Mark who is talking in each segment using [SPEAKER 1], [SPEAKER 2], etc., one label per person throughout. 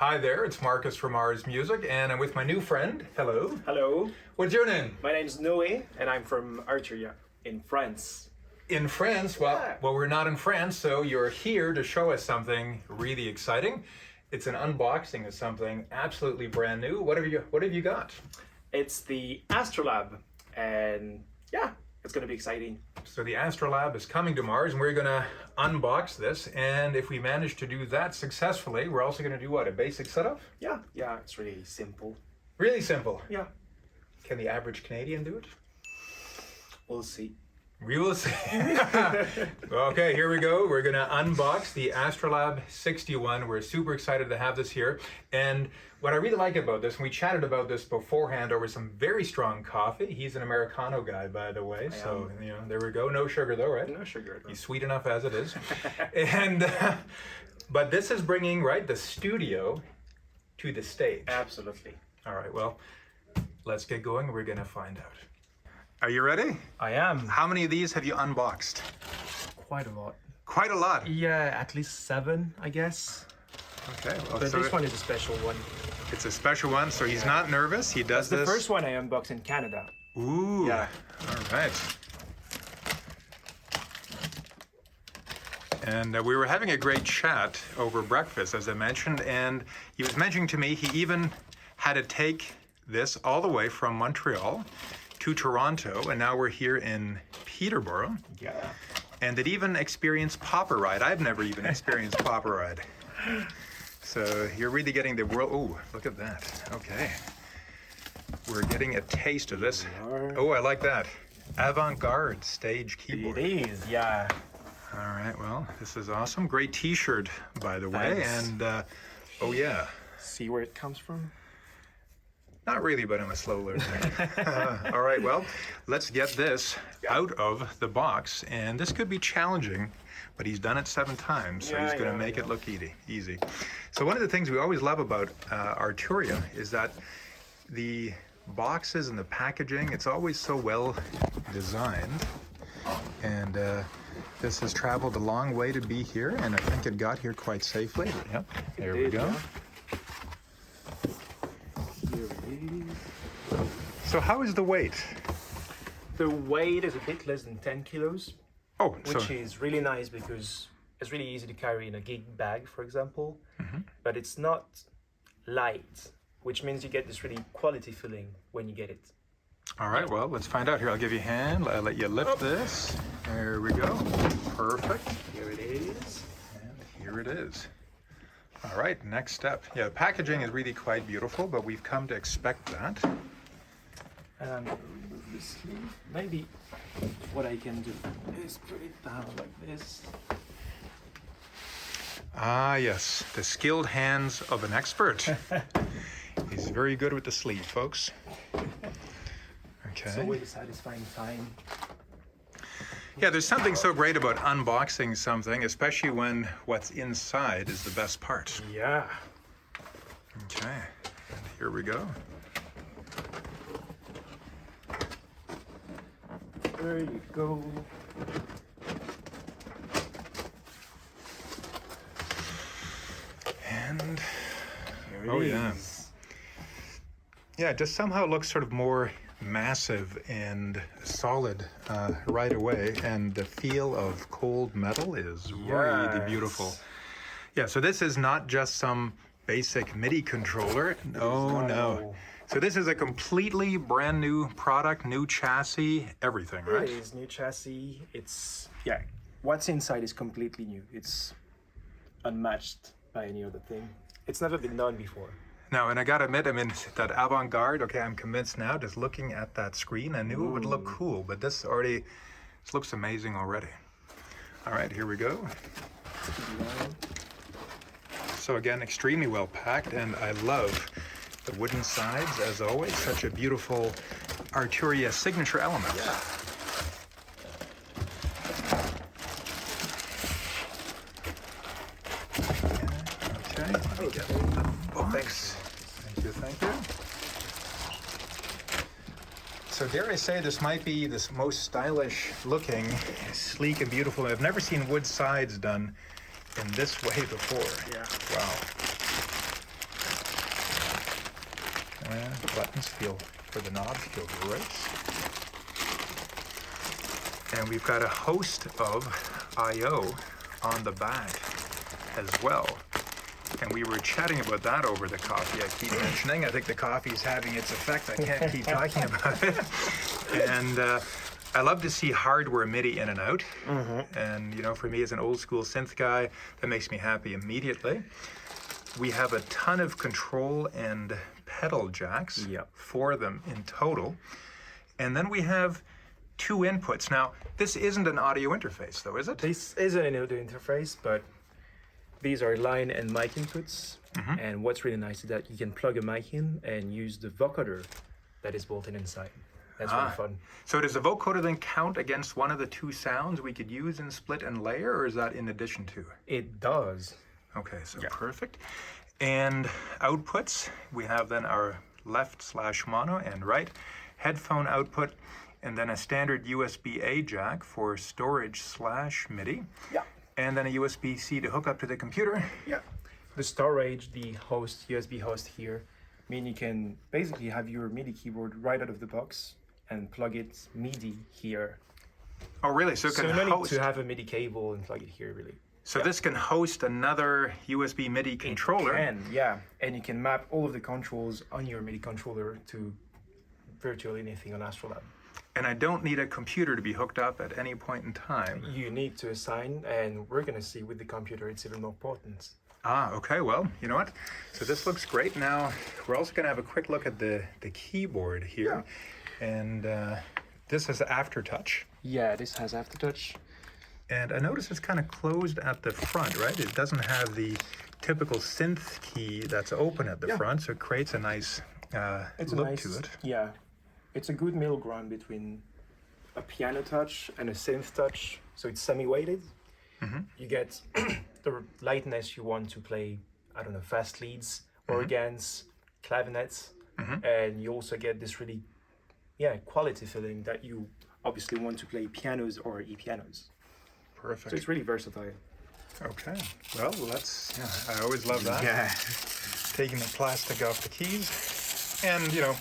[SPEAKER 1] Hi there, it's Marcus from Ars Music, and I'm with my new friend. Hello.
[SPEAKER 2] Hello.
[SPEAKER 1] What's your name?
[SPEAKER 2] My name's Noé, and I'm from Arturia in France.
[SPEAKER 1] In France? Well,
[SPEAKER 2] Yeah.
[SPEAKER 1] well, we're not in France, so you're here to show us something really exciting. It's an unboxing of something absolutely brand new. What have you got?
[SPEAKER 2] It's the AstroLab, and yeah, it's gonna be exciting.
[SPEAKER 1] So the AstroLab is coming to Mars, and we're going to unbox this. And if we manage to do that successfully, we're also going to do what? A basic setup?
[SPEAKER 2] Yeah, it's really simple.
[SPEAKER 1] Really simple.
[SPEAKER 2] Yeah,
[SPEAKER 1] Can the average Canadian do it?
[SPEAKER 2] we'll see.
[SPEAKER 1] We will see. Okay, here we go. We're going to unbox the AstroLab 61. We're super excited to have this here. And what I really like about this, and we chatted about this beforehand over some very strong coffee. He's an Americano guy, by the way. So, there we go. No sugar, though, right?
[SPEAKER 2] No sugar.
[SPEAKER 1] He's sweet enough as it is. And, but this is bringing, right, the studio to the stage.
[SPEAKER 2] Absolutely.
[SPEAKER 1] All right, well, let's get going. We're going to find out. Are you ready?
[SPEAKER 3] I am.
[SPEAKER 1] How many of these have you unboxed?
[SPEAKER 3] Quite a lot.
[SPEAKER 1] Quite a lot.
[SPEAKER 3] Yeah, at least 7, I guess.
[SPEAKER 1] Okay, well,
[SPEAKER 3] But
[SPEAKER 1] so
[SPEAKER 3] this one is a special one.
[SPEAKER 1] it's a special one, so he's not nervous. He does
[SPEAKER 2] The
[SPEAKER 1] this.
[SPEAKER 2] first one I unboxed in Canada.
[SPEAKER 1] Ooh.
[SPEAKER 2] Yeah.
[SPEAKER 1] All right. And we were having a great chat over breakfast, as I mentioned, and he was mentioning to me he even had to take this all the way from Montreal to Toronto, and now we're here in Peterborough.
[SPEAKER 2] Yeah.
[SPEAKER 1] And it even experienced Popper Ride. I've never even experienced Popper Ride. So you're really getting the world. Oh, look at that. Okay. We're getting a taste of this. Oh, I like that. Avant-garde stage keyboard.
[SPEAKER 3] It is, yeah.
[SPEAKER 1] All right, well, this is awesome. Great t-shirt, by the way.
[SPEAKER 3] Thanks.
[SPEAKER 1] And, oh yeah.
[SPEAKER 3] See where it comes from?
[SPEAKER 1] Not really, but I'm a slow learner. All right, well, let's get this out of the box. And this could be challenging, but he's done it 7 times, so he's going to make it look easy. So one of the things we always love about Arturia is that the boxes and the packaging, it's always so well designed. And this has traveled a long way to be here, and I think it got here quite safely. Yep, there we go. So how is the weight?
[SPEAKER 2] The weight is a bit less than 10 kilos,
[SPEAKER 1] Oh,
[SPEAKER 2] which is really nice because it's really easy to carry in a gig bag, for example. But it's not light, which means you get this really quality feeling when you get it.
[SPEAKER 1] all right, well, let's find out here. I'll give you a hand. I'll let you lift this. There we go. Perfect.
[SPEAKER 2] Here it is.
[SPEAKER 1] And here it is. All right, next step. Yeah, the packaging is really quite beautiful, but we've come to expect that.
[SPEAKER 2] And remove the sleeve. Maybe what I can do is put it down like this.
[SPEAKER 1] Ah, yes, the skilled hands of an expert. He's very good with the sleeve, folks.
[SPEAKER 2] It's
[SPEAKER 1] Okay.
[SPEAKER 2] always a satisfying time.
[SPEAKER 1] Yeah, there's something so great about unboxing something, especially when what's inside is the best part.
[SPEAKER 2] Yeah.
[SPEAKER 1] Okay, and here we go.
[SPEAKER 2] There you go.
[SPEAKER 1] And
[SPEAKER 2] Here it
[SPEAKER 1] oh yeah.
[SPEAKER 2] is.
[SPEAKER 1] Yeah, it just somehow looks sort of more massive and solid right away, and the feel of cold metal is really beautiful. Yeah, so this is not just some basic MIDI controller. No. So this is a completely brand new product, new chassis, everything, right?
[SPEAKER 2] It is new chassis. It's what's inside is completely new. It's unmatched by any other thing. It's never been done before.
[SPEAKER 1] Now, and I gotta admit, I mean, that avant-garde, okay, I'm convinced now, just looking at that screen, I knew it would look cool, but this looks amazing already. All right, here we go. So again, extremely well packed, and I love the wooden sides, as always, such a beautiful Arturia signature element.
[SPEAKER 2] Yeah.
[SPEAKER 1] Okay, let me get the box. Thank you. So dare I say this might be the most stylish looking, sleek and beautiful. I've never seen wood sides done in this way before.
[SPEAKER 2] Yeah.
[SPEAKER 1] Wow. buttons for the knobs feel great. And we've got a host of I/O on the back as well. And we were chatting about that over the coffee. I keep mentioning, I think the coffee's having its effect. I can't keep talking about it. And I love to see hardware MIDI in and out. And, you know, for me as an old school synth guy, that makes me happy immediately. We have a ton of control and pedal jacks,
[SPEAKER 3] Yep. 4
[SPEAKER 1] of them in total. And then we have 2 inputs. Now, this isn't an audio interface though, is it?
[SPEAKER 2] This isn't an audio interface, but these are line and mic inputs. And what's really nice is that you can plug a mic in and use the vocoder that is built in inside. That's really fun.
[SPEAKER 1] So does the vocoder then count against one of the 2 sounds we could use in split and layer, or is that in addition to?
[SPEAKER 2] It does.
[SPEAKER 1] Okay, so perfect. And outputs, we have then our left/mono and right headphone output, and then a standard USB-A jack for storage/MIDI.
[SPEAKER 2] Yeah.
[SPEAKER 1] And then a USB-C to hook up to the computer.
[SPEAKER 2] Yeah. The storage, the host, USB host here, mean you can basically have your MIDI keyboard right out of the box and plug it MIDI here.
[SPEAKER 1] Oh, really? So it can
[SPEAKER 2] So no need
[SPEAKER 1] host.
[SPEAKER 2] to have a MIDI cable and plug it here, really.
[SPEAKER 1] So this can host another USB MIDI controller.
[SPEAKER 2] And yeah, and you can map all of the controls on your MIDI controller to virtually anything on AstroLab.
[SPEAKER 1] And I don't need a computer to be hooked up at any point in time.
[SPEAKER 2] You need to assign, and we're gonna see with the computer it's even more potent.
[SPEAKER 1] Okay, well, you know what? So this looks great. Now, we're also going to have a quick look at the keyboard here. And this is Aftertouch.
[SPEAKER 2] Yeah, this has aftertouch.
[SPEAKER 1] And I notice it's kind of closed at the front, right? It doesn't have the typical synth key that's open at the front, so it creates a nice look to it.
[SPEAKER 2] Yeah, it's a good middle ground between a piano touch and a synth touch. So it's semi-weighted. You get the lightness you want to play, I don't know, fast leads, organs, clavinets, and you also get this really, quality feeling that you obviously want to play pianos or e-pianos.
[SPEAKER 1] Perfect.
[SPEAKER 2] So it's really versatile.
[SPEAKER 1] Okay. Well, I always love that.
[SPEAKER 3] Yeah.
[SPEAKER 1] Taking the plastic off the keys. And, you know,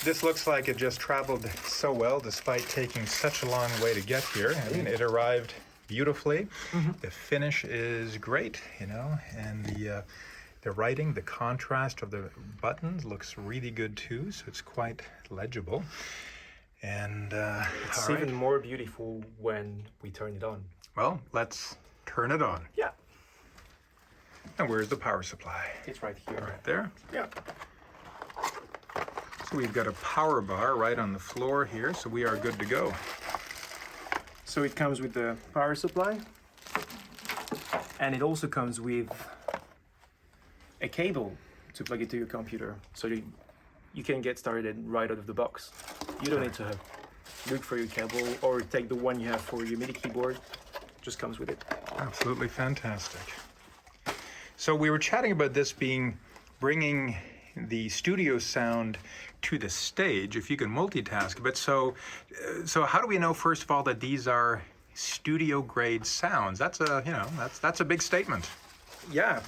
[SPEAKER 1] this looks like it just traveled so well despite taking such a long way to get here. I mean, it arrived beautifully. The finish is great, you know, and the writing, the contrast of the buttons looks really good too, so it's quite legible. And
[SPEAKER 2] It's even more beautiful when we turn it on.
[SPEAKER 1] well, let's turn it on.
[SPEAKER 2] Yeah,
[SPEAKER 1] And where's the power supply?
[SPEAKER 2] it's right here.
[SPEAKER 1] Right there.
[SPEAKER 2] Yeah.
[SPEAKER 1] So we've got a power bar right on the floor here, so we are good to go.
[SPEAKER 2] So it comes with the power supply, and it also comes with a cable to plug it to your computer, so you can get started right out of the box. You don't need to look for your cable or take the one you have for your MIDI keyboard. Just comes with it.
[SPEAKER 1] Absolutely fantastic. So we were chatting about this bringing the studio sound to the stage, if you can multitask a bit. So how do we know, first of all, that these are studio grade sounds? That's a big statement.
[SPEAKER 2] Yeah,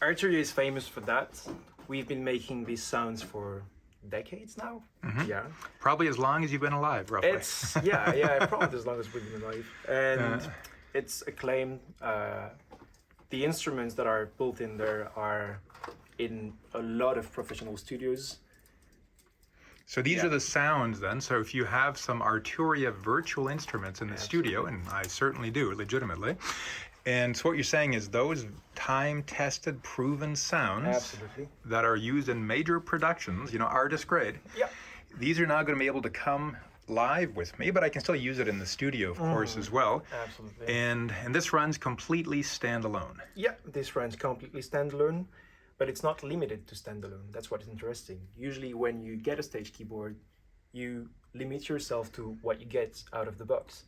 [SPEAKER 2] Arturia is famous for that. We've been making these sounds for decades now. Yeah.
[SPEAKER 1] Probably as long as you've been alive, roughly.
[SPEAKER 2] It's probably as long as we've been alive, and it's acclaimed. The instruments that are built in there are in a lot of professional studios.
[SPEAKER 1] So these are the sounds then. So if you have some Arturia virtual instruments in the studio, and I certainly do, legitimately. And so what you're saying is those time-tested, proven sounds
[SPEAKER 2] Absolutely.
[SPEAKER 1] that are used in major productions, you know, artist grade.
[SPEAKER 2] Yeah.
[SPEAKER 1] These are now going to be able to come live with me, but I can still use it in the studio, of course, as well.
[SPEAKER 2] Absolutely.
[SPEAKER 1] And this runs completely standalone.
[SPEAKER 2] Yeah, this runs completely standalone, but it's not limited to standalone. That's what is interesting. Usually when you get a stage keyboard, you limit yourself to what you get out of the box.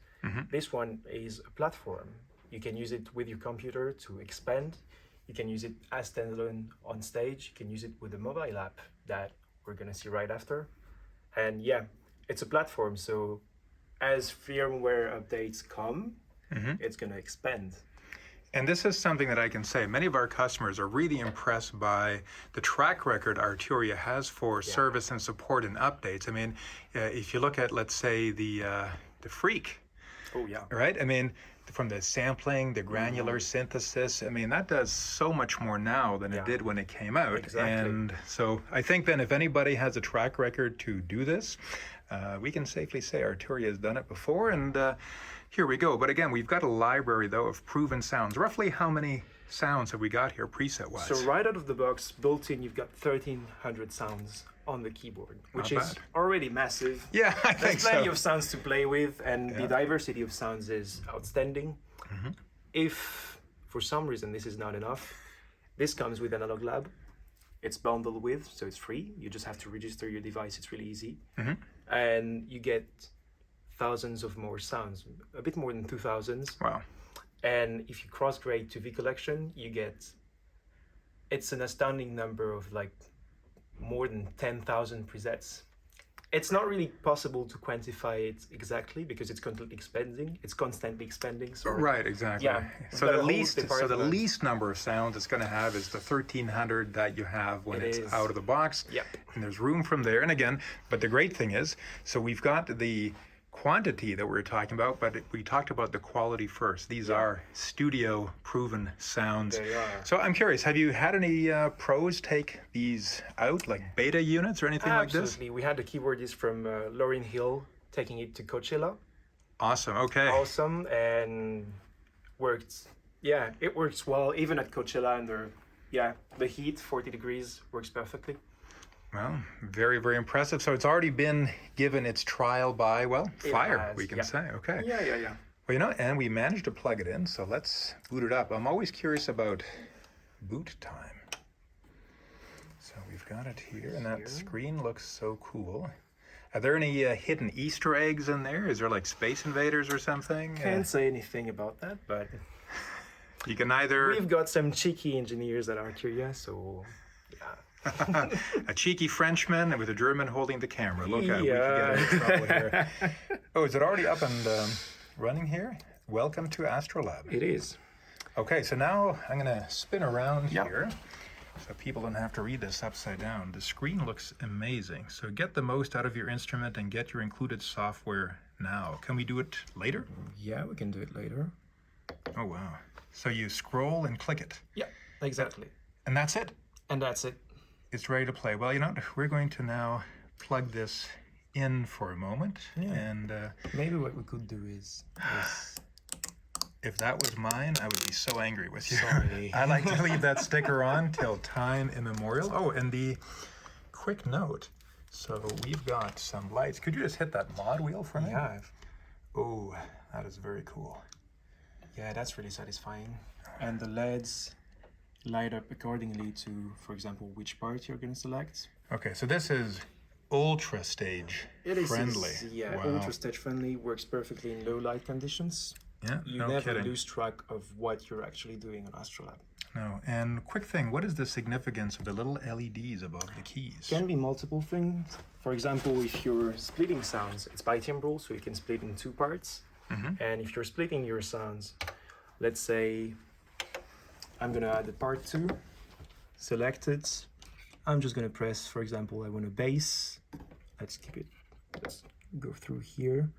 [SPEAKER 2] This one is a platform. You can use it with your computer to expand. You can use it as standalone on stage. You can use it with a mobile app that we're gonna see right after. And yeah, it's a platform, so as firmware updates come, it's gonna expand.
[SPEAKER 1] And this is something that I can say. Many of our customers are really impressed by the track record Arturia has for service and support and updates. I mean, if you look at, let's say, the Freak,
[SPEAKER 2] Oh yeah.
[SPEAKER 1] right? I mean, from the sampling, the granular synthesis, I mean, that does so much more now than it did when it came out.
[SPEAKER 2] Exactly.
[SPEAKER 1] And so I think then if anybody has a track record to do this, we can safely say Arturia has done it before, and here we go. But again, we've got a library, though, of proven sounds. Roughly how many sounds have we got here preset-wise?
[SPEAKER 2] So right out of the box, built in, you've got 1,300 sounds on the keyboard, which
[SPEAKER 1] Not
[SPEAKER 2] is
[SPEAKER 1] bad.
[SPEAKER 2] already massive.
[SPEAKER 1] Yeah, I think
[SPEAKER 2] There's
[SPEAKER 1] so.
[SPEAKER 2] plenty of sounds to play with, and the diversity of sounds is outstanding. If, for some reason, this is not enough, this comes with Analog Lab. It's bundled with, so it's free. You just have to register your device. It's really easy. And you get thousands of more sounds, a bit more than 2,000.
[SPEAKER 1] Wow.
[SPEAKER 2] And if you cross-grade to V Collection, you get, it's an astounding number of like more than 10,000 presets. It's not really possible to quantify it exactly because it's constantly expanding. So
[SPEAKER 1] Right, exactly.
[SPEAKER 2] Yeah,
[SPEAKER 1] So
[SPEAKER 2] but
[SPEAKER 1] the
[SPEAKER 2] a whole
[SPEAKER 1] least,
[SPEAKER 2] department.
[SPEAKER 1] number of sounds it's going to have is the 1,300 that you have when
[SPEAKER 2] It
[SPEAKER 1] it's
[SPEAKER 2] is.
[SPEAKER 1] out of the box.
[SPEAKER 2] Yep.
[SPEAKER 1] And there's room from there. And again, but the great thing is, so we've got the quantity that we were talking about, but we talked about the quality first. These are studio proven sounds.
[SPEAKER 2] They are.
[SPEAKER 1] So I'm curious, have you had any pros take these out, like beta units or anything like this?
[SPEAKER 2] Absolutely. We had a keyboardist from Lauryn Hill taking it to Coachella.
[SPEAKER 1] Awesome. Okay.
[SPEAKER 2] Awesome, and worked. Yeah, it works well even at Coachella under the heat, 40 degrees, works perfectly.
[SPEAKER 1] Well, very, very impressive. So it's already been given its trial by, well,
[SPEAKER 2] It
[SPEAKER 1] fire,
[SPEAKER 2] has,
[SPEAKER 1] we can
[SPEAKER 2] yeah.
[SPEAKER 1] say. Okay.
[SPEAKER 2] Yeah.
[SPEAKER 1] Well, you know, and we managed to plug it in, so let's boot it up. I'm always curious about boot time. So we've got it here, and that screen looks so cool. Are there any hidden Easter eggs in there? Is there like Space Invaders or something?
[SPEAKER 2] Can't say anything about that, but
[SPEAKER 1] You can either
[SPEAKER 2] we've got some cheeky engineers at Arturia, so yeah.
[SPEAKER 1] a cheeky Frenchman with a German holding the camera. Look out, we
[SPEAKER 2] Yeah.
[SPEAKER 1] could get into trouble here. Oh, is it already up and running here? Welcome to AstroLab.
[SPEAKER 2] It is.
[SPEAKER 1] Okay, so now I'm going to spin around
[SPEAKER 2] Yep.
[SPEAKER 1] here so people don't have to read this upside down. The screen looks amazing. So get the most out of your instrument and get your included software now. Can we do it later?
[SPEAKER 2] Yeah, we can do it later.
[SPEAKER 1] Oh, wow. So you scroll and click it,
[SPEAKER 2] Yeah, exactly.
[SPEAKER 1] and that's it.
[SPEAKER 2] And that's it.
[SPEAKER 1] It's ready to play. Well, you know what? We're going to now plug this in for a moment. And
[SPEAKER 2] Maybe what we could do is
[SPEAKER 1] if that was mine, I would be so angry with you.
[SPEAKER 2] Sorry.
[SPEAKER 1] I like to leave that sticker on till time immemorial. Oh, and the quick note. So we've got some lights. Could you just hit that mod wheel for me?
[SPEAKER 2] Yeah.
[SPEAKER 1] Oh, that is very cool.
[SPEAKER 2] Yeah, that's really satisfying. And the LEDs light up accordingly to, for example, which part you're going to select.
[SPEAKER 1] Okay, so this is ultra stage friendly.
[SPEAKER 2] Yeah,
[SPEAKER 1] Wow.
[SPEAKER 2] ultra stage friendly, works perfectly in low light conditions.
[SPEAKER 1] Yeah,
[SPEAKER 2] You
[SPEAKER 1] no
[SPEAKER 2] never
[SPEAKER 1] kidding.
[SPEAKER 2] lose track of what you're actually doing on AstroLab.
[SPEAKER 1] No, and quick thing, what is the significance of the little LEDs above the keys?
[SPEAKER 2] Can be multiple things. For example, if you're splitting sounds, it's bitimbral, so you can split in two parts. And if you're splitting your sounds, let's say I'm gonna add a part 2, select it. I'm just gonna press, for example, I want a bass. Let's go through here.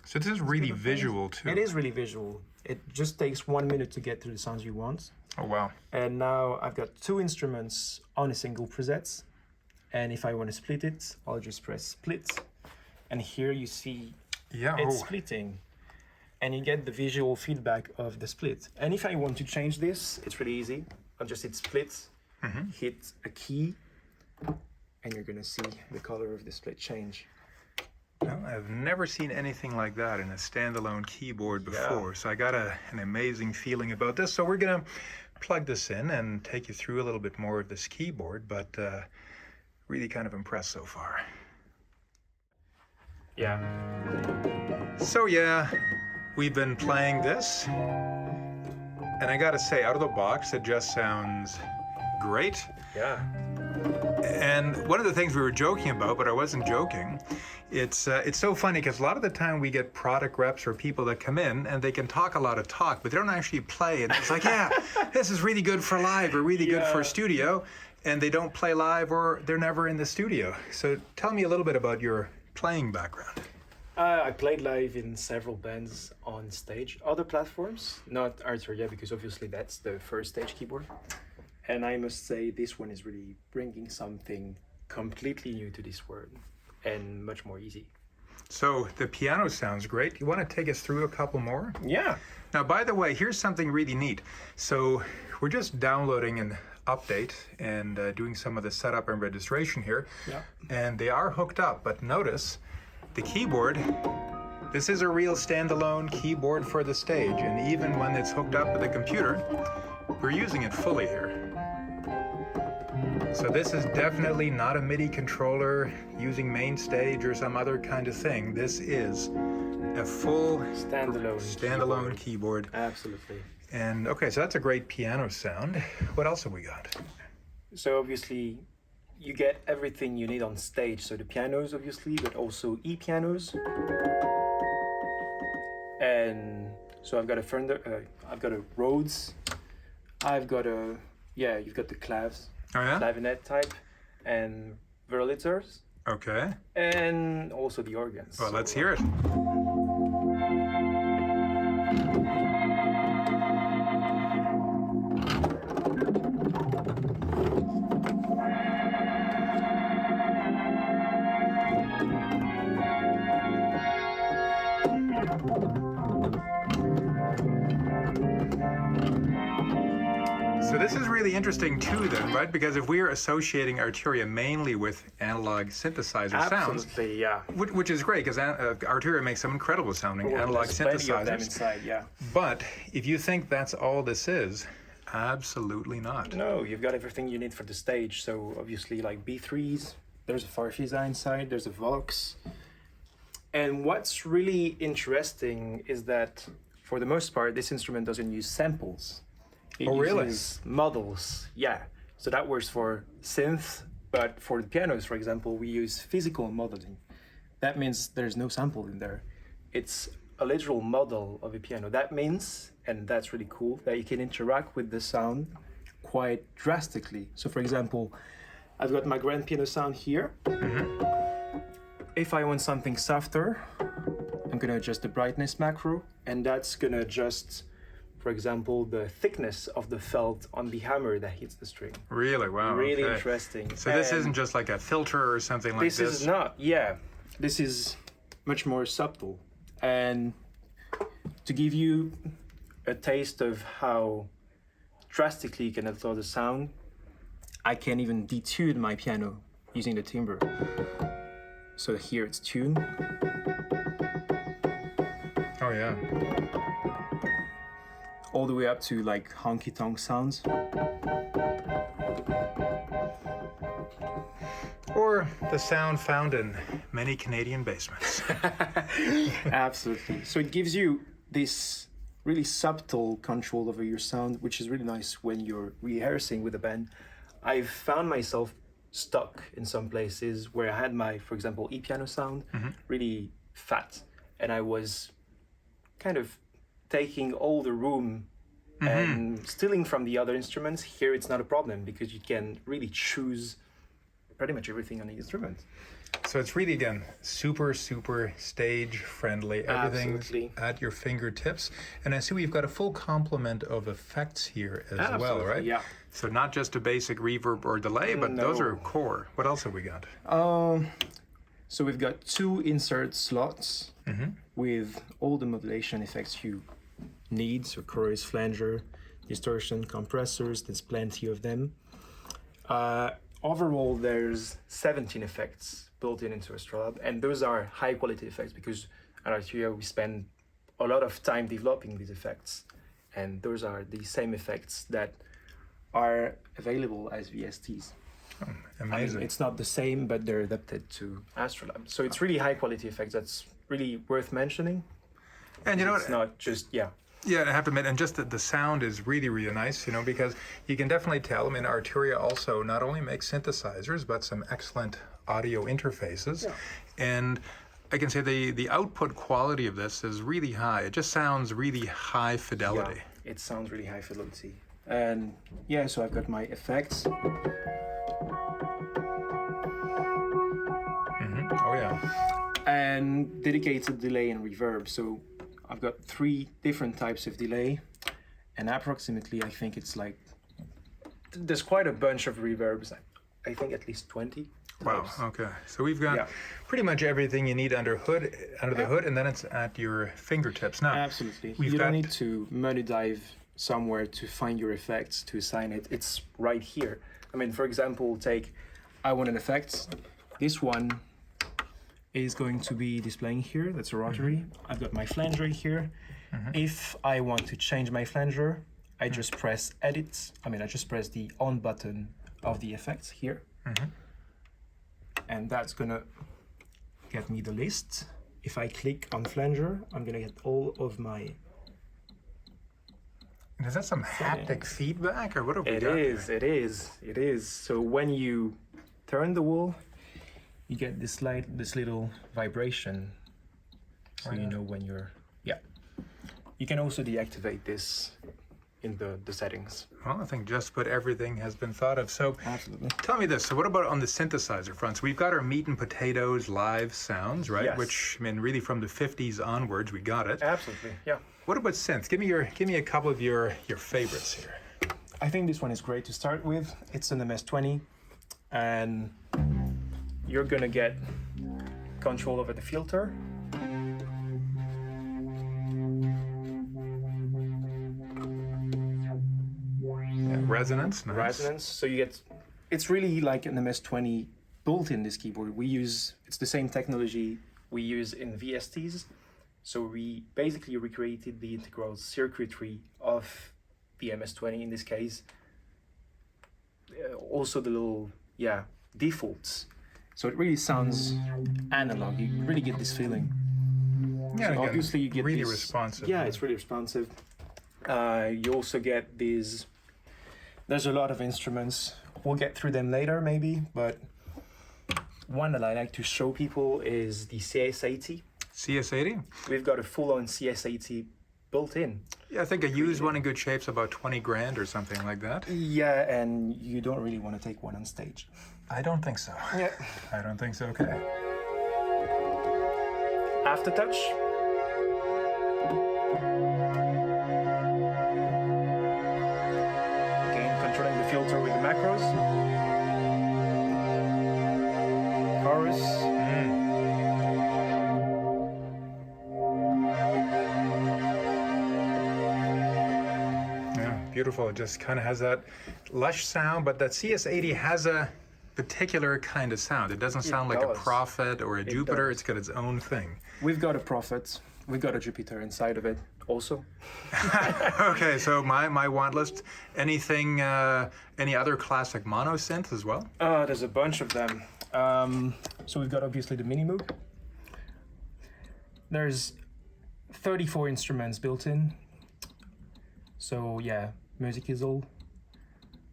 [SPEAKER 1] So this is really visual too.
[SPEAKER 2] It is really visual. It just takes 1 minute to get to the sounds you want.
[SPEAKER 1] Oh, wow.
[SPEAKER 2] And now I've got 2 instruments on a single preset. And if I want to split it, I'll just press split. And here you see
[SPEAKER 1] Yeah,
[SPEAKER 2] it's
[SPEAKER 1] oh,
[SPEAKER 2] splitting. And you get the visual feedback of the split. And if I want to change this, it's really easy. I'll just hit split, hit a key, and you're gonna see the color of the split change.
[SPEAKER 1] no, I've never seen anything like that in a standalone keyboard before. So I got an amazing feeling about this. So we're gonna plug this in and take you through a little bit more of this keyboard, but really kind of impressed so far.
[SPEAKER 2] Yeah.
[SPEAKER 1] So yeah, we've been playing this, and I gotta say, out of the box, it just sounds great.
[SPEAKER 2] Yeah.
[SPEAKER 1] And one of the things we were joking about, but I wasn't joking, it's so funny because a lot of the time we get product reps or people that come in and they can talk a lot of talk, but they don't actually play. And it's like, yeah, this is really good for live or really good for studio. And they don't play live or they're never in the studio. So tell me a little bit about your playing background.
[SPEAKER 2] I played live in several bands on stage, other platforms, not Arturia because obviously that's the first stage keyboard. And I must say this one is really bringing something completely new to this world and much more easy.
[SPEAKER 1] So the piano sounds great. You want to take us through a couple more?
[SPEAKER 2] Yeah.
[SPEAKER 1] Now, by the way, here's something really neat. So we're just downloading an update and doing some of the setup and registration here.
[SPEAKER 2] Yeah.
[SPEAKER 1] And they are hooked up, but notice the keyboard, this is a real standalone keyboard for the stage. And even when it's hooked up with a computer, we're using it fully here. So this is definitely not a MIDI controller using main stage or some other kind of thing. This is a full standalone keyboard.
[SPEAKER 2] Absolutely.
[SPEAKER 1] And okay, so that's a great piano sound. What else have we got?
[SPEAKER 2] So obviously you get everything you need on stage. So the pianos obviously, but also e-pianos. And so I've got a Fender, I've got a Rhodes. I've got a, you've got the clavs.
[SPEAKER 1] Oh yeah?
[SPEAKER 2] Clavinet type and Wurlitzers
[SPEAKER 1] Okay.
[SPEAKER 2] and also the organs.
[SPEAKER 1] Well, let's hear it. So this is really interesting too then, right? Because if we're associating Arturia mainly with analog synthesizer sounds,
[SPEAKER 2] Absolutely, yeah.
[SPEAKER 1] which is great because Arturia makes some incredible sounding analog
[SPEAKER 2] There's plenty of them
[SPEAKER 1] synthesizers.
[SPEAKER 2] inside, yeah.
[SPEAKER 1] But if you think that's all this is, absolutely not.
[SPEAKER 2] No, you've got everything you need for the stage. So obviously like B3s, there's a Farfisa inside, there's a Vox. And what's really interesting is that for the most part, this instrument doesn't use samples. It
[SPEAKER 1] really?
[SPEAKER 2] uses models, yeah. So that works for synth, but for the pianos, for example, we use physical modeling. That means there's no sample in there. It's a literal model of a piano. That means, and that's really cool, that you can interact with the sound quite drastically. So for example, I've got my grand piano sound here. If I want something softer, I'm gonna adjust the brightness macro, and that's gonna adjust, for example, the thickness of the felt on the hammer that hits the string.
[SPEAKER 1] Really? Wow.
[SPEAKER 2] Really
[SPEAKER 1] okay.
[SPEAKER 2] interesting.
[SPEAKER 1] So this isn't just like a filter or something like this?
[SPEAKER 2] This is not, yeah. This is much more subtle. And to give you a taste of how drastically you can alter the sound, I can even detune my piano using the timbre. So here it's tuned.
[SPEAKER 1] Oh yeah.
[SPEAKER 2] All the way up to like honky-tonk sounds.
[SPEAKER 1] Or the sound found in many Canadian basements.
[SPEAKER 2] Absolutely. So it gives you this really subtle control over your sound, which is really nice when you're rehearsing with a band. I've found myself stuck in some places where I had my, for example, e-piano sound really fat, and I was kind of taking all the room and stealing from the other instruments. Here it's not a problem because you can really choose pretty much everything on the instrument.
[SPEAKER 1] So it's really, again, super stage friendly. Everything's
[SPEAKER 2] Absolutely.
[SPEAKER 1] at your fingertips. And I see we've got a full complement of effects here as well,
[SPEAKER 2] Absolutely,
[SPEAKER 1] right?
[SPEAKER 2] yeah.
[SPEAKER 1] So not just a basic reverb or delay, but those
[SPEAKER 2] No.
[SPEAKER 1] are core. What else have we got?
[SPEAKER 2] So we've got 2 insert slots with all the modulation effects you need. So chorus, flanger, distortion, compressors, there's plenty of them. Overall, there's 17 effects built into AstroLab, and those are high quality effects because at Arturia we spend a lot of time developing these effects, and those are the same effects that are available as VSTs.
[SPEAKER 1] Amazing.
[SPEAKER 2] I mean, it's not the same, but they're adapted to AstroLab. So it's really high quality effects. That's really worth mentioning.
[SPEAKER 1] And you know
[SPEAKER 2] It's
[SPEAKER 1] what?
[SPEAKER 2] not just,
[SPEAKER 1] Yeah, I have to admit, and just the sound is really, really nice, you know, because you can definitely tell. I mean, Arturia also not only makes synthesizers, but some excellent audio interfaces.
[SPEAKER 2] Yeah.
[SPEAKER 1] And I can say the output quality of this is really high. It just sounds really high fidelity.
[SPEAKER 2] Yeah, it sounds really high fidelity. And yeah, so I've got my effects.
[SPEAKER 1] Oh, yeah.
[SPEAKER 2] And dedicated delay and reverb. So I've got 3 different types of delay, and approximately I think it's like there's quite a bunch of reverbs. I think at least 20.
[SPEAKER 1] Wow.
[SPEAKER 2] types.
[SPEAKER 1] Okay. So we've got
[SPEAKER 2] Yeah.
[SPEAKER 1] pretty much everything you need under the hood, and then it's at your fingertips. Now,
[SPEAKER 2] Absolutely.
[SPEAKER 1] we've
[SPEAKER 2] You
[SPEAKER 1] got
[SPEAKER 2] don't need to money dive somewhere to find your effects to assign it. It's right here. I mean, for example, take I want an effect. This one is going to be displaying here. That's a rotary. I've got my flanger here. If I want to change my flanger, I just press edit. I just press the on button of the effects here. And that's gonna get me the list. If I click on flanger, I'm gonna get all of my.
[SPEAKER 1] is that some haptic feedback, or what have we
[SPEAKER 2] It
[SPEAKER 1] got
[SPEAKER 2] is,
[SPEAKER 1] there?
[SPEAKER 2] it is. So when you turn the wool, you get this little vibration. So you know when you're, yeah. You can also deactivate this in the settings.
[SPEAKER 1] Well, I think just about everything has been thought of. So
[SPEAKER 2] Absolutely.
[SPEAKER 1] tell me this. So what about on the synthesizer front? So we've got our meat and potatoes live sounds, right?
[SPEAKER 2] Yes.
[SPEAKER 1] Which, I mean, really from the 50s onwards, we got it.
[SPEAKER 2] Absolutely, yeah.
[SPEAKER 1] What about synths? Give me a couple of your favorites here.
[SPEAKER 2] I think this one is great to start with. It's an MS-20, and you're gonna get control over the filter.
[SPEAKER 1] Resonance, nice.
[SPEAKER 2] Resonance. So you get, it's really like an MS-20 built in this keyboard. It's the same technology we use in VSTs. So we basically recreated the integral circuitry of the MS-20 in this case. Also the little, defaults. So it really sounds analog. You really get this feeling.
[SPEAKER 1] Yeah,
[SPEAKER 2] So
[SPEAKER 1] again,
[SPEAKER 2] obviously you get
[SPEAKER 1] really
[SPEAKER 2] this,
[SPEAKER 1] responsive.
[SPEAKER 2] Yeah, it's really responsive. You also get these. There's a lot of instruments. We'll get through them later, maybe. But one that I like to show people is the CS80.
[SPEAKER 1] CS80?
[SPEAKER 2] We've got a full-on CS80 built in.
[SPEAKER 1] Yeah, I think a used one in good shape's about 20 grand or something like that.
[SPEAKER 2] Yeah, and you don't really want to take one on stage.
[SPEAKER 1] I don't think so.
[SPEAKER 2] Yeah.
[SPEAKER 1] I don't think so. Okay.
[SPEAKER 2] Aftertouch. Again, controlling the filter with the macros. Chorus.
[SPEAKER 1] Yeah, beautiful. It just kind of has that lush sound, but that CS80 has a particular kind of sound. It doesn't sound like a
[SPEAKER 2] does.
[SPEAKER 1] Prophet or a Jupiter.
[SPEAKER 2] does.
[SPEAKER 1] It's got its own thing.
[SPEAKER 2] We've got a Prophet. We've got a Jupiter inside of it also.
[SPEAKER 1] Okay, so my want list. Anything, any other classic mono synth as well?
[SPEAKER 2] There's a bunch of them. So we've got obviously the Mini Moog. There's 34 instruments built in. So yeah, music is all.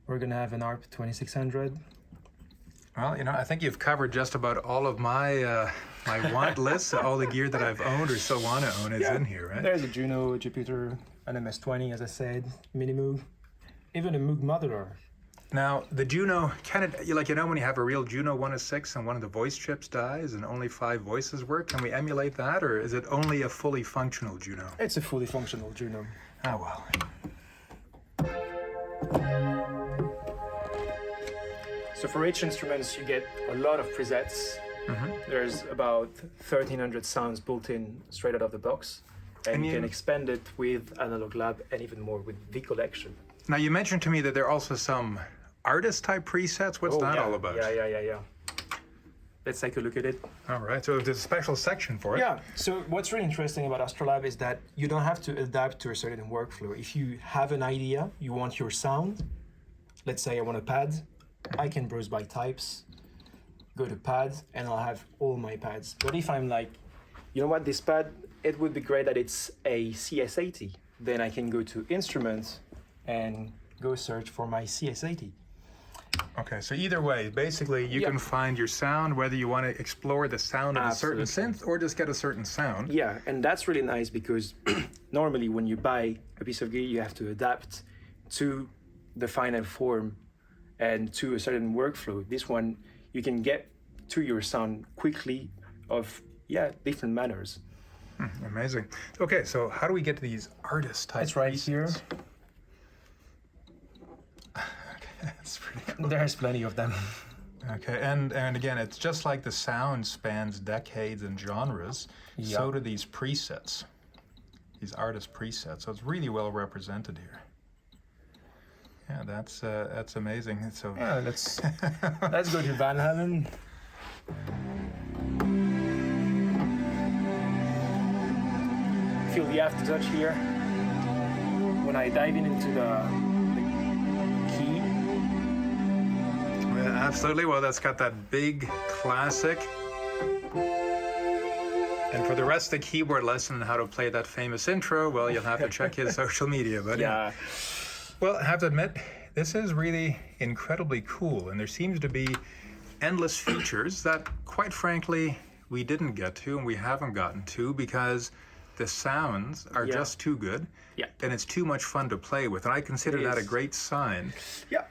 [SPEAKER 2] We're gonna have an ARP 2600.
[SPEAKER 1] Well, you know, I think you've covered just about all of my my want list. All the gear that I've owned or still want to own is in here, right?
[SPEAKER 2] There's a Juno, a Jupiter, an MS-20, as I said, Mini Moog, even a Moog modular.
[SPEAKER 1] Now, the Juno, you know when you have a real Juno 106 and one of the voice chips dies and only 5 voices work, can we emulate that, or is it only a fully functional Juno?
[SPEAKER 2] It's a fully functional Juno.
[SPEAKER 1] Oh, well.
[SPEAKER 2] So for each instruments, you get a lot of presets. There's about 1,300 sounds built in straight out of the box. And you can expand it with Analog Lab and even more with V Collection.
[SPEAKER 1] Now, you mentioned to me that there are also some artist-type presets. What's that all about?
[SPEAKER 2] Yeah. Let's take a look at it.
[SPEAKER 1] All right, so there's a special section for it.
[SPEAKER 2] Yeah, so what's really interesting about AstroLab is that you don't have to adapt to a certain workflow. If you have an idea, you want your sound, let's say I want a pad, I can browse by types, go to pad, and I'll have all my pads. But if I'm like, you know what, this pad, it would be great that it's a CS80. then I can go to Instruments and go search for my CS80.
[SPEAKER 1] Okay, so either way, basically you
[SPEAKER 2] Yeah.
[SPEAKER 1] can find your sound, whether you want to explore the sound of a certain
[SPEAKER 2] Absolutely.
[SPEAKER 1] synth or just get a certain sound.
[SPEAKER 2] Yeah, and that's really nice because normally when you buy a piece of gear, you have to adapt to the final form and to a certain workflow. This one, you can get to your sound quickly of, different manners.
[SPEAKER 1] Amazing. Okay, so how do we get to these artist type
[SPEAKER 2] It's right
[SPEAKER 1] pieces?
[SPEAKER 2] here.
[SPEAKER 1] That's pretty cool.
[SPEAKER 2] There's plenty of them.
[SPEAKER 1] Okay, and again, it's just like the sound spans decades and genres, so
[SPEAKER 2] Yeah.
[SPEAKER 1] do these presets, these artist presets. So it's really well represented here. Yeah, that's amazing. So
[SPEAKER 2] Yeah, let's go to Van Halen. Feel the aftertouch here. When I dive into the key.
[SPEAKER 1] yeah, absolutely. Well, that's got that big classic. And for the rest of the keyboard lesson on how to play that famous intro, well, you'll have to check his social media. But
[SPEAKER 2] Yeah.
[SPEAKER 1] well, I have to admit, this is really incredibly cool, and there seems to be endless features that, quite frankly, we didn't get to and we haven't gotten to because the sounds are
[SPEAKER 2] Yeah.
[SPEAKER 1] just too good,
[SPEAKER 2] Yeah.
[SPEAKER 1] and it's too much fun to play with. And I consider
[SPEAKER 2] It
[SPEAKER 1] that a
[SPEAKER 2] is.
[SPEAKER 1] great sign,
[SPEAKER 2] Yeah.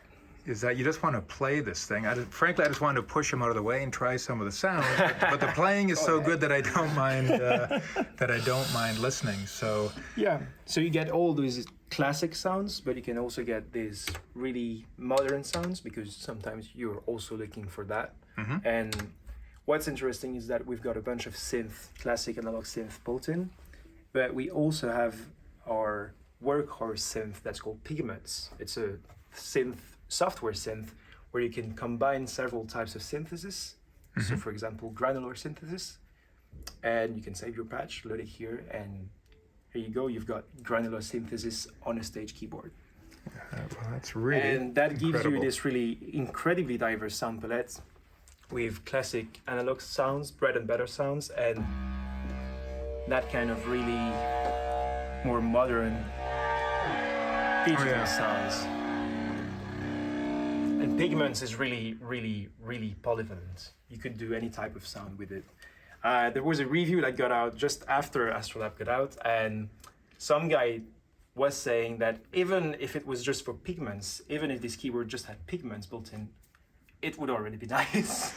[SPEAKER 1] is that you just want to play this thing. Frankly, I just wanted to push him out of the way and try some of the sounds, but the playing is so good that I don't mind listening. So
[SPEAKER 2] Yeah. So you get all those classic sounds, but you can also get these really modern sounds because sometimes you're also looking for that. And what's interesting is that we've got a bunch of classic analog synth built in, but we also have our workhorse synth that's called Pigments. It's a software synth where you can combine several types of synthesis. So for example, granular synthesis, and you can save your patch, load it here, and here you go. You've got granular synthesis on a stage keyboard.
[SPEAKER 1] well, that's really
[SPEAKER 2] And that gives
[SPEAKER 1] incredible.
[SPEAKER 2] you this really incredibly diverse sound palette with classic analog sounds, bread and butter sounds, and that kind of really more modern digital sounds. And Pigments is really, really, really polyvalent. You could do any type of sound with it. There was a review that got out just after AstroLab got out, and some guy was saying that even if it was just for Pigments, even if this keyboard just had Pigments built in, it would already be nice.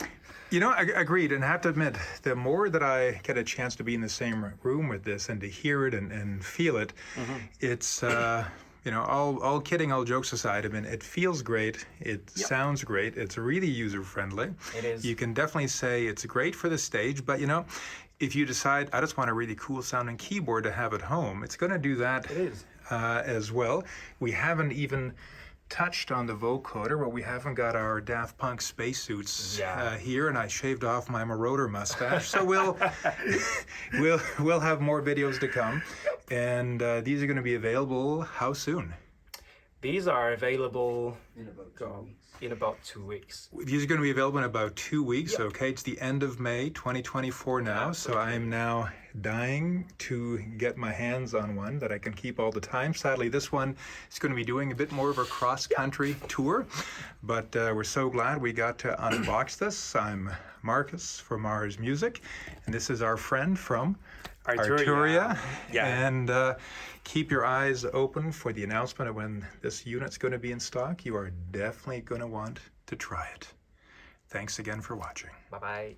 [SPEAKER 1] You know, I agreed, and I have to admit, the more that I get a chance to be in the same room with this and to hear it and feel it, it's, all kidding, all jokes aside, I mean, it feels great, it sounds great, it's really user-friendly.
[SPEAKER 2] It is.
[SPEAKER 1] You can definitely say it's great for the stage, but, if you decide, I just want a really cool sounding keyboard to have at home, it's going to do that
[SPEAKER 2] It is.
[SPEAKER 1] as well. We haven't even touched on the vocoder, but we haven't got our Daft Punk spacesuits here, and I shaved off my marauder mustache. So we'll have more videos to come, and these are going to be available how soon?
[SPEAKER 2] These are available
[SPEAKER 4] In about 2 weeks.
[SPEAKER 2] in about 2 weeks.
[SPEAKER 1] These are going to be available in about 2 weeks. Okay, it's the end of May 2024 now, so I'm now dying to get my hands on one that I can keep all the time. Sadly, this one is going to be doing a bit more of a cross-country tour, but we're so glad we got to unbox this. I'm Marcus from Mars Music, and this is our friend from Arturia.
[SPEAKER 2] Yeah.
[SPEAKER 1] And keep your eyes open for the announcement of when this unit's going to be in stock. You are definitely going to want to try it. Thanks again for watching.
[SPEAKER 2] Bye-bye.